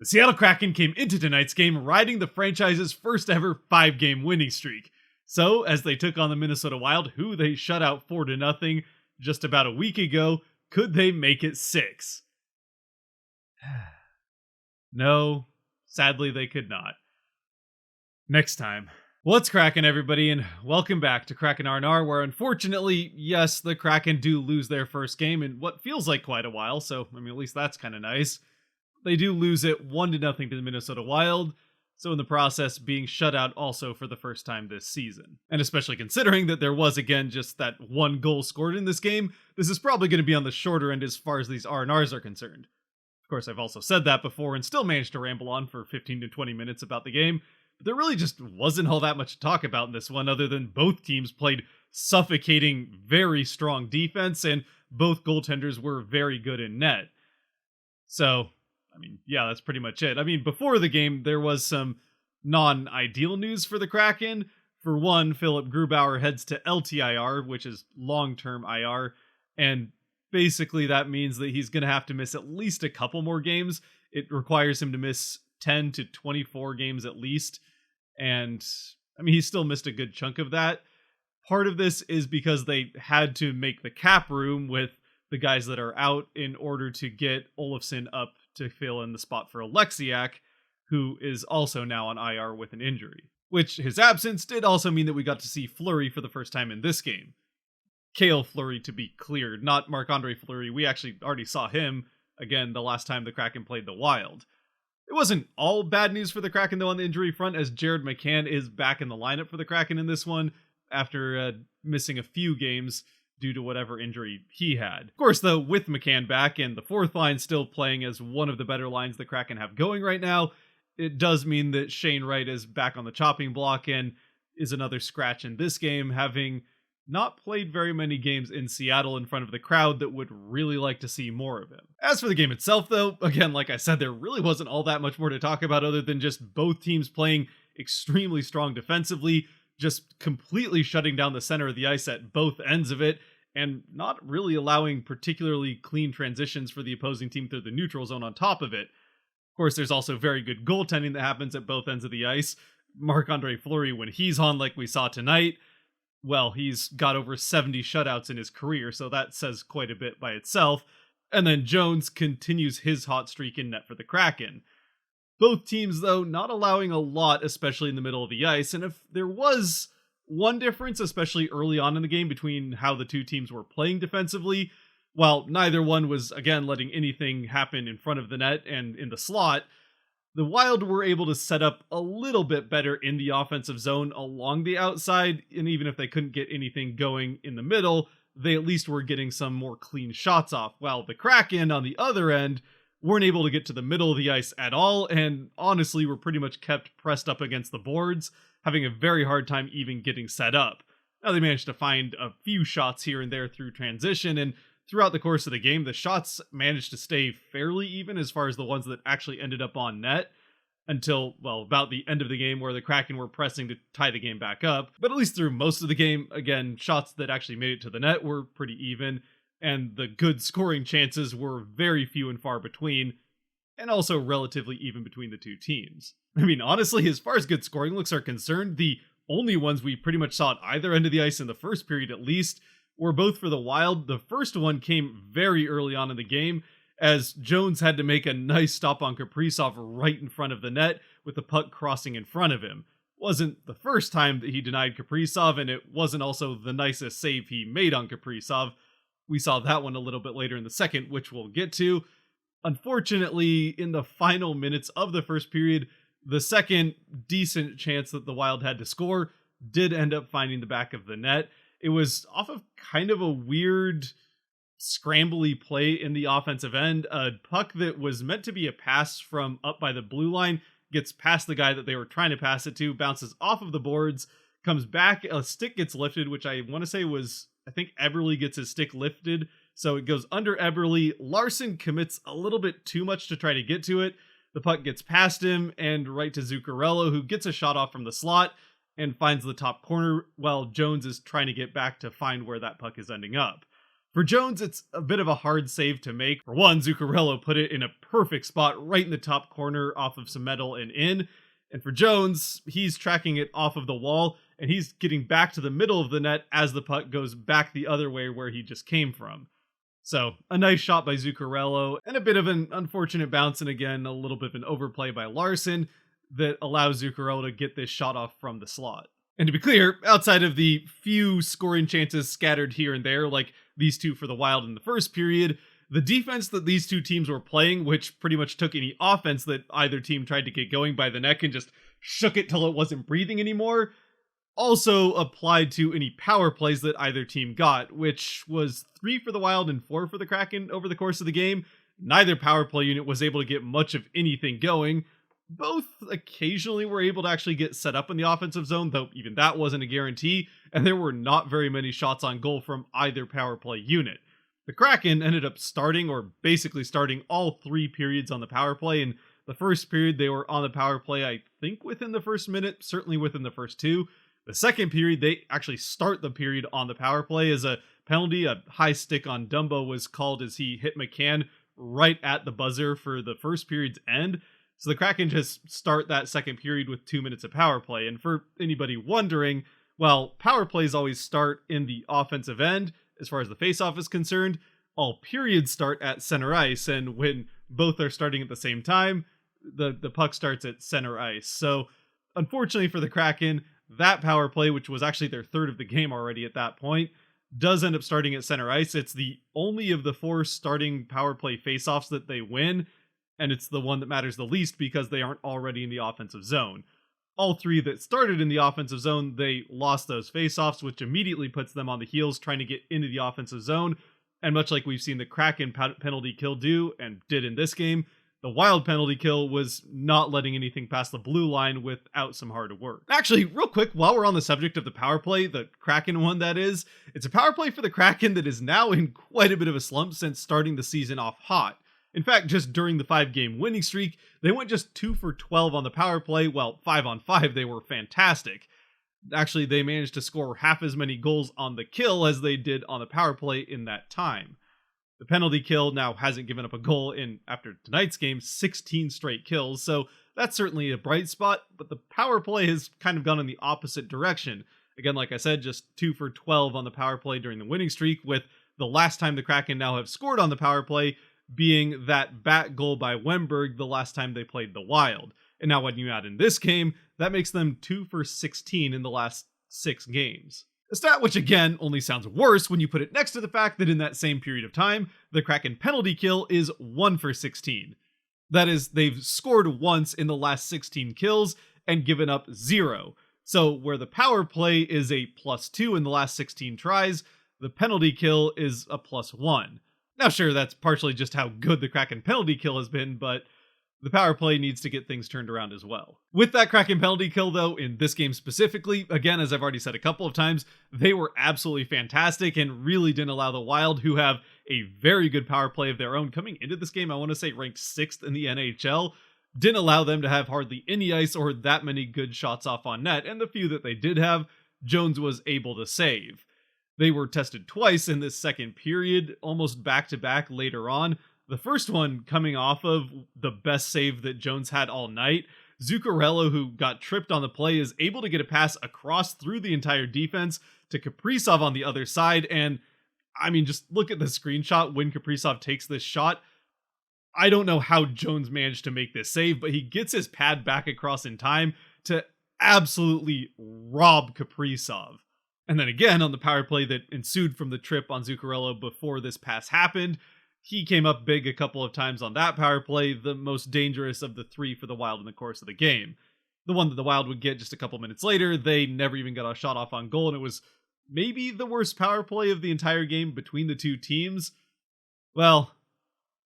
The Seattle Kraken came into tonight's game riding the franchise's first ever 5-game winning streak. So, as they took on the Minnesota Wild, who they shut out 4-0 just about a week ago, could they make it 6? No, sadly they could not. Next time. What's cracking, everybody, and welcome back to Kraken R&R, where unfortunately, yes, the Kraken do lose their first game in what feels like quite a while, so, at least that's kind of nice. They do lose it 1-0 to the Minnesota Wild, so in the process being shut out also for the first time this season. And especially considering that there was, again, just that one goal scored in this game, this is probably going to be on the shorter end as far as these R&Rs are concerned. Of course, I've also said that before and still managed to ramble on for 15 to 20 minutes about the game, but there really just wasn't all that much to talk about in this one other than both teams played suffocating, very strong defense, and both goaltenders were very good in net. So, yeah, that's pretty much it. Before the game, there was some non-ideal news for the Kraken. For one, Philip Grubauer heads to LTIR, which is long-term IR, and basically that means that he's going to have to miss at least a couple more games. It requires him to miss 10 to 24 games at least, and he still missed a good chunk of that. Part of this is because they had to make the cap room with the guys that are out in order to get Olofsson up to fill in the spot for Alexiak, who is also now on IR with an injury. Which, his absence did also mean that we got to see Fleury for the first time in this game. Cale Fleury, to be clear, not Marc-Andre Fleury. We actually already saw him, again, the last time the Kraken played the Wild. It wasn't all bad news for the Kraken, though, on the injury front, as Jared McCann is back in the lineup for the Kraken in this one, after missing a few games due to whatever injury he had. Of course, though, with McCann back and the fourth line still playing as one of the better lines the Kraken have going right now, it does mean that Shane Wright is back on the chopping block and is another scratch in this game, having not played very many games in Seattle in front of the crowd that would really like to see more of him. As for the game itself, though, again, like I said, there really wasn't all that much more to talk about other than just both teams playing extremely strong defensively, just completely shutting down the center of the ice at both ends of it, and not really allowing particularly clean transitions for the opposing team through the neutral zone on top of it. Of course, there's also very good goaltending that happens at both ends of the ice. Marc-Andre Fleury, when he's on like we saw tonight, well, he's got over 70 shutouts in his career, so that says quite a bit by itself. And then Jones continues his hot streak in net for the Kraken. Both teams, though, not allowing a lot, especially in the middle of the ice, and if there was one difference, especially early on in the game, between how the two teams were playing defensively, while neither one was, again, letting anything happen in front of the net and in the slot, the Wild were able to set up a little bit better in the offensive zone along the outside, and even if they couldn't get anything going in the middle, they at least were getting some more clean shots off, while the Kraken, on the other end, weren't able to get to the middle of the ice at all, and honestly were pretty much kept pressed up against the boards, having a very hard time even getting set up. Now, they managed to find a few shots here and there through transition, and throughout the course of the game, the shots managed to stay fairly even as far as the ones that actually ended up on net, until, well, about the end of the game where the Kraken were pressing to tie the game back up. But at least through most of the game, again, shots that actually made it to the net were pretty even, and the good scoring chances were very few and far between, and also relatively even between the two teams. Honestly, as far as good scoring looks are concerned, the only ones we pretty much saw at either end of the ice in the first period at least were both for the Wild. The first one came very early on in the game, as Jones had to make a nice stop on Kaprizov right in front of the net with the puck crossing in front of him. Wasn't the first time that he denied Kaprizov, and it wasn't also the nicest save he made on Kaprizov. We saw that one a little bit later in the second, which we'll get to. Unfortunately, in the final minutes of the first period, the second decent chance that the Wild had to score did end up finding the back of the net. It was off of kind of a weird scrambly play in the offensive end. A puck that was meant to be a pass from up by the blue line gets past the guy that they were trying to pass it to, bounces off of the boards, comes back, a stick gets lifted, which I want to say was, I think Eberle gets his stick lifted, so it goes under Eberle. Larson commits a little bit too much to try to get to it. The puck gets past him and right to Zuccarello, who gets a shot off from the slot and finds the top corner while Jones is trying to get back to find where that puck is ending up. For Jones, it's a bit of a hard save to make. For one, Zuccarello put it in a perfect spot right in the top corner off of some metal and in. And for Jones, he's tracking it off of the wall, and he's getting back to the middle of the net as the puck goes back the other way where he just came from. So, a nice shot by Zuccarello, and a bit of an unfortunate bounce, and again, a little bit of an overplay by Larson that allows Zuccarello to get this shot off from the slot. And to be clear, outside of the few scoring chances scattered here and there, like these two for the Wild in the first period, the defense that these two teams were playing, which pretty much took any offense that either team tried to get going by the neck and just shook it till it wasn't breathing anymore, also applied to any power plays that either team got, which was 3 for the Wild and 4 for the Kraken over the course of the game. Neither power play unit was able to get much of anything going. Both occasionally were able to actually get set up in the offensive zone, though even that wasn't a guarantee, and there were not very many shots on goal from either power play unit. The Kraken ended up starting, or basically starting, all 3 periods on the power play. In the first period, they were on the power play, I think within the first minute, certainly within the first 2. The second period, they actually start the period on the power play as a penalty. A high stick on Dumbo was called as he hit McCann right at the buzzer for the first period's end. So the Kraken just start that second period with 2 minutes of power play. And for anybody wondering, well, power plays always start in the offensive end as far as the faceoff is concerned. All periods start at center ice, and when both are starting at the same time, the puck starts at center ice. So unfortunately for the Kraken, that power play, which was actually their third of the game already at that point, does end up starting at center ice. It's the only of the 4 starting power play faceoffs that they win, and it's the one that matters the least because they aren't already in the offensive zone. All 3 that started in the offensive zone, they lost those faceoffs, which immediately puts them on the heels trying to get into the offensive zone. And much like we've seen the Kraken penalty kill do, and did in this game, the Wild penalty kill was not letting anything past the blue line without some hard work. Actually, real quick, while we're on the subject of the power play, the Kraken one that is, it's a power play for the Kraken that is now in quite a bit of a slump since starting the season off hot. In fact, just during the 5-game winning streak, they went just 2 for 12 on the power play. Well, 5 on 5, they were fantastic. Actually, they managed to score half as many goals on the kill as they did on the power play in that time. The penalty kill now hasn't given up a goal in, after tonight's game, 16 straight kills, so that's certainly a bright spot, but the power play has kind of gone in the opposite direction. Again, like I said, just 2 for 12 on the power play during the winning streak, with the last time the Kraken now have scored on the power play being that back goal by Wemberg the last time they played the Wild. And now when you add in this game, that makes them 2 for 16 in the last 6 games. A stat which again only sounds worse when you put it next to the fact that in that same period of time, the Kraken penalty kill is 1 for 16. That is, they've scored once in the last 16 kills and given up 0. So where the power play is a +2 in the last 16 tries, the penalty kill is a +1. Now sure, that's partially just how good the Kraken penalty kill has been, but the power play needs to get things turned around as well. With that Kraken penalty kill, though, in this game specifically, again, as I've already said a couple of times, they were absolutely fantastic and really didn't allow the Wild, who have a very good power play of their own coming into this game, I want to say ranked 6th in the NHL, didn't allow them to have hardly any ice or that many good shots off on net, and the few that they did have, Jones was able to save. They were tested twice in this second period, almost back-to-back later on. The first one coming off of the best save that Jones had all night. Zuccarello, who got tripped on the play, is able to get a pass across through the entire defense to Kaprizov on the other side. And I mean, just look at the screenshot when Kaprizov takes this shot. I don't know how Jones managed to make this save, but he gets his pad back across in time to absolutely rob Kaprizov. And then again, on the power play that ensued from the trip on Zuccarello before this pass happened, he came up big a couple of times on that power play, the most dangerous of the 3 for the Wild in the course of the game. The one that the Wild would get just a couple minutes later, they never even got a shot off on goal, and it was maybe the worst power play of the entire game between the two teams. Well,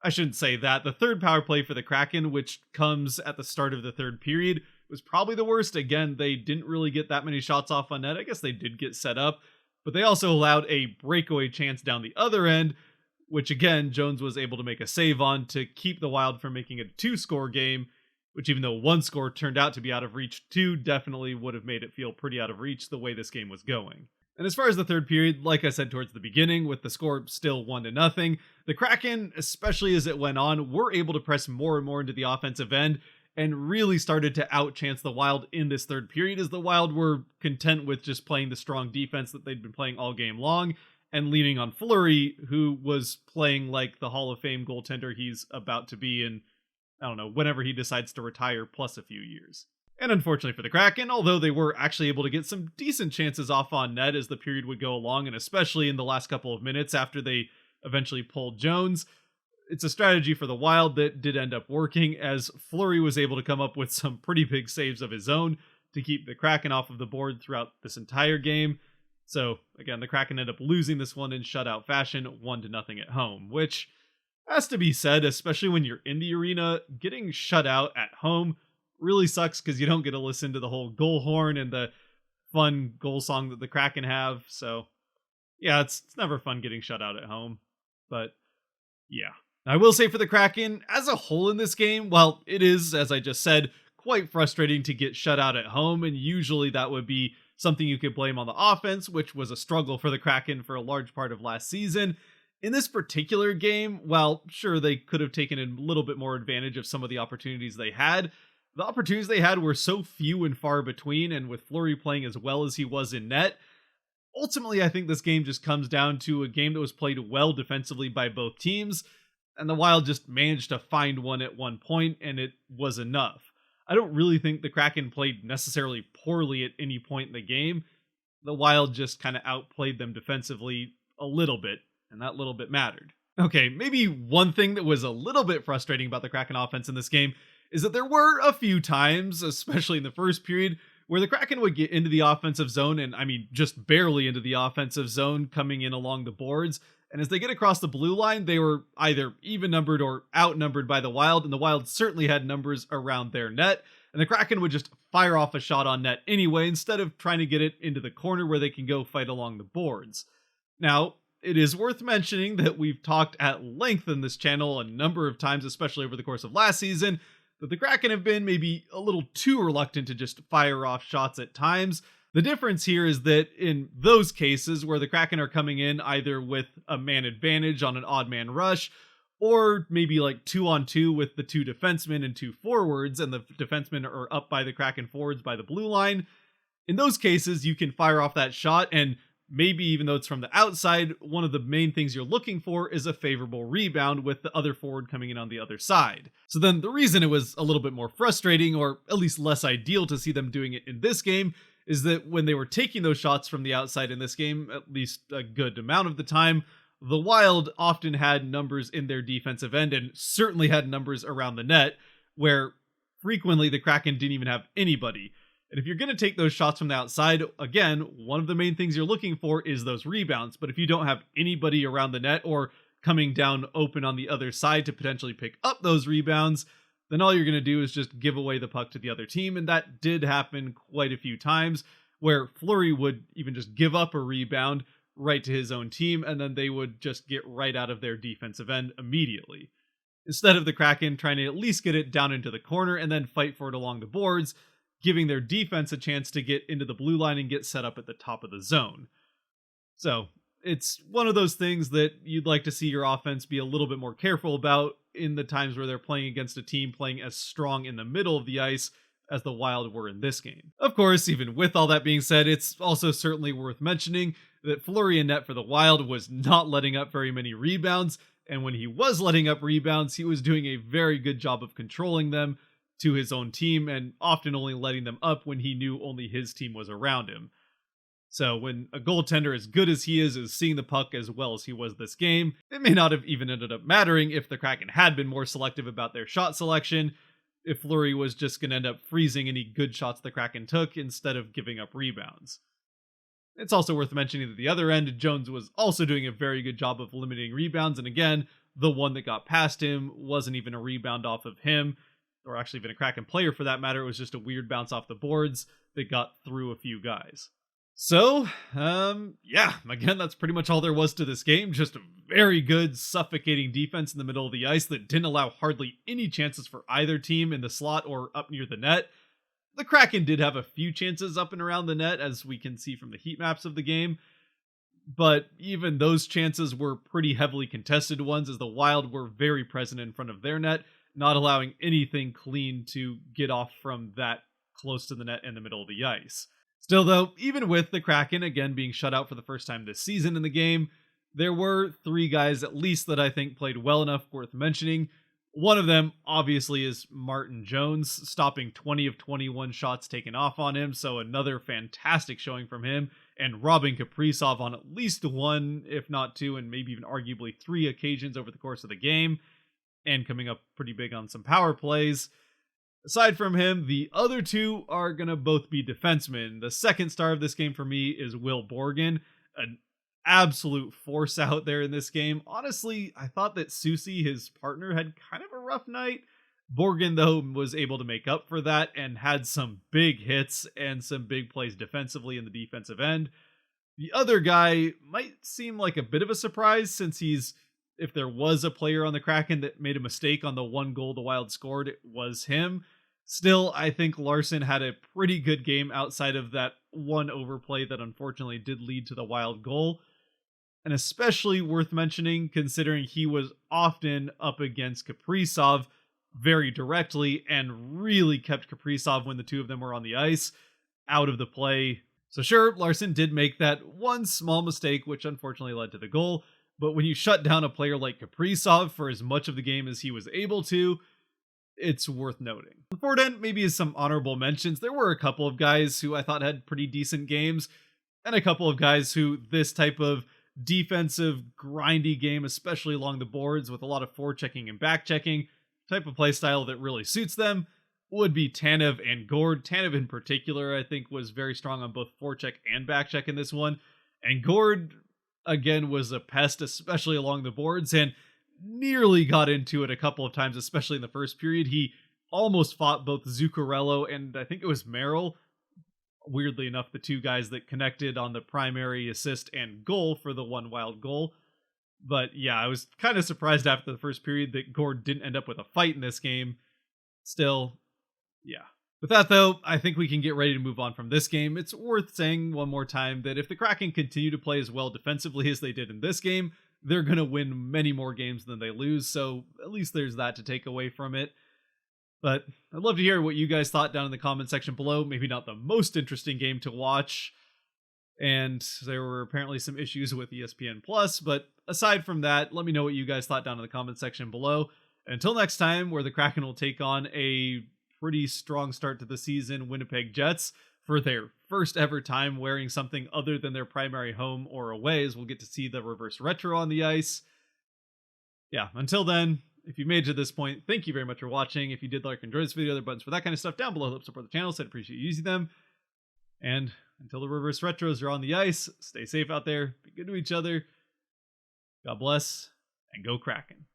I shouldn't say that. The third power play for the Kraken, which comes at the start of the third period, was probably the worst. Again, they didn't really get that many shots off on net. I guess they did get set up, but they also allowed a breakaway chance down the other end, which again, Jones was able to make a save on to keep the Wild from making it a 2-score game, which even though 1 score turned out to be out of reach, 2 definitely would have made it feel pretty out of reach the way this game was going. And as far as the third period, like I said towards the beginning, with the score still 1-0, the Kraken, especially as it went on, were able to press more and more into the offensive end and really started to outchance the Wild in this third period, as the Wild were content with just playing the strong defense that they'd been playing all game long and leaning on Fleury, who was playing like the Hall of Fame goaltender he's about to be in, I don't know, whenever he decides to retire, plus a few years. And unfortunately for the Kraken, although they were actually able to get some decent chances off on net as the period would go along, and especially in the last couple of minutes after they eventually pulled Jones, it's a strategy for the Wild that did end up working, as Fleury was able to come up with some pretty big saves of his own to keep the Kraken off of the board throughout this entire game. So again, the Kraken end up losing this one in shutout fashion, 1-0 at home, which has to be said, especially when you're in the arena. Getting shut out at home really sucks because you don't get to listen to the whole goal horn and the fun goal song that the Kraken have. So yeah, it's never fun getting shut out at home. But yeah, I will say for the Kraken as a whole in this game, while it is, as I just said, quite frustrating to get shut out at home, and usually that would be something you could blame on the offense, which was a struggle for the Kraken for a large part of last season. In this particular game, while sure they could have taken a little bit more advantage of some of the opportunities they had, the opportunities they had were so few and far between, and with Fleury playing as well as he was in net, ultimately I think this game just comes down to a game that was played well defensively by both teams, and the Wild just managed to find one at one point, and it was enough. I don't really think the Kraken played necessarily poorly at any point in the game. The Wild just kind of outplayed them defensively a little bit, and that little bit mattered. Okay, maybe one thing that was a little bit frustrating about the Kraken offense in this game is that there were a few times, especially in the first period, where the Kraken would get into the offensive zone, and I mean just barely into the offensive zone, coming in along the boards, and as they get across the blue line, they were either even-numbered or outnumbered by the Wild, and the Wild certainly had numbers around their net, and the Kraken would just fire off a shot on net anyway, instead of trying to get it into the corner where they can go fight along the boards. Now, it is worth mentioning that we've talked at length in this channel a number of times, especially over the course of last season, that the Kraken have been maybe a little too reluctant to just fire off shots at times. The difference here is that in those cases where the Kraken are coming in either with a man advantage on an odd man rush, or maybe like 2-on-2 with the two defensemen and two forwards, and the defensemen are up by the Kraken forwards by the blue line, in those cases you can fire off that shot, and maybe even though it's from the outside, one of the main things you're looking for is a favorable rebound with the other forward coming in on the other side. So then the reason it was a little bit more frustrating, or at least less ideal to see them doing it in this game, is that when they were taking those shots from the outside in this game, at least a good amount of the time, the Wild often had numbers in their defensive end, and certainly had numbers around the net, where frequently the Kraken didn't even have anybody. And if you're going to take those shots from the outside, again, one of the main things you're looking for is those rebounds. But if you don't have anybody around the net or coming down open on the other side to potentially pick up those rebounds, then all you're going to do is just give away the puck to the other team. And that did happen quite a few times, where Fleury would even just give up a rebound right to his own team, and then they would just get right out of their defensive end immediately. Instead of the Kraken trying to at least get it down into the corner and then fight for it along the boards, giving their defense a chance to get into the blue line and get set up at the top of the zone. So it's one of those things that you'd like to see your offense be a little bit more careful about in the times where they're playing against a team playing as strong in the middle of the ice as the Wild were in this game. Of course, even with all that being said, it's also certainly worth mentioning that Fleury in net for the Wild was not letting up very many rebounds, and when he was letting up rebounds, he was doing a very good job of controlling them to his own team, and often only letting them up when he knew only his team was around him. So when a goaltender as good as he is seeing the puck as well as he was this game, it may not have even ended up mattering if the Kraken had been more selective about their shot selection, if Fleury was just going to end up freezing any good shots the Kraken took instead of giving up rebounds. It's also worth mentioning that the other end, Jones was also doing a very good job of limiting rebounds, and again, the one that got past him wasn't even a rebound off of him, or actually even a Kraken player for that matter. It was just a weird bounce off the boards that got through a few guys. So, yeah, again, that's pretty much all there was to this game. Just a very good, suffocating defense in the middle of the ice that didn't allow hardly any chances for either team in the slot or up near the net. The Kraken did have a few chances up and around the net, as we can see from the heat maps of the game, but even those chances were pretty heavily contested ones, as the Wild were very present in front of their net, not allowing anything clean to get off from that close to the net in the middle of the ice. Still though, even with the Kraken again being shut out for the first time this season in the game, there were 3 guys at least that I think played well enough worth mentioning. One of them, obviously, is Martin Jones, stopping 20 of 21 shots taken off on him, so another fantastic showing from him, and robbing Kaprizov on at least 1, if not 2, and maybe even arguably 3 occasions over the course of the game, and coming up pretty big on some power plays. Aside from him, the other 2 are going to both be defensemen. The second star of this game for me is Will Borgen, an absolute force out there in this game. Honestly, I thought that Susie, his partner, had kind of a rough night. Borgen, though, was able to make up for that and had some big hits and some big plays defensively in the defensive end. The other guy might seem like a bit of a surprise, since if there was a player on the Kraken that made a mistake on the 1 goal the Wild scored, it was him. Still, I think Larson had a pretty good game outside of that 1 overplay that unfortunately did lead to the Wild goal. And especially worth mentioning, considering he was often up against Kaprizov very directly and really kept Kaprizov, when the 2 of them were on the ice, out of the play. So sure, Larson did make that 1 small mistake, which unfortunately led to the goal, but when you shut down a player like Kaprizov for as much of the game as he was able to, it's worth noting. The forward end maybe is some honorable mentions. There were a couple of guys who I thought had pretty decent games, and a couple of guys who this type of defensive, grindy game, especially along the boards with a lot of forechecking and backchecking, type of play style that really suits them, would be Tanev and Gord. Tanev in particular, I think, was very strong on both forecheck and backcheck in this one. And Gord, again, was a pest, especially along the boards, and nearly got into it a couple of times, especially in the first period. He almost fought both Zuccarello and I think it was Merrill. Weirdly enough, the 2 guys that connected on the primary assist and goal for the 1 Wild goal. But yeah, I was kind of surprised after the first period that Gord didn't end up with a fight in this game. Still, yeah. With that though, I think we can get ready to move on from this game. It's worth saying one more time that if the Kraken continue to play as well defensively as they did in this game, they're going to win many more games than they lose, so at least there's that to take away from it. But I'd love to hear what you guys thought down in the comment section below. Maybe not the most interesting game to watch, and there were apparently some issues with ESPN Plus, but aside from that, let me know what you guys thought down in the comment section below. Until next time, where the Kraken will take on a pretty strong start to the season Winnipeg Jets for their first ever time wearing something other than their primary home or away, as we'll get to see the reverse retro on the ice. Yeah, until then, if you made it to this point, thank you very much for watching. If you did like or enjoy this video, there are buttons for that kind of stuff down below to help support the channel, so I'd appreciate you using them. And until the reverse retros are on the ice, stay safe out there, be good to each other, God bless, and go Kraken.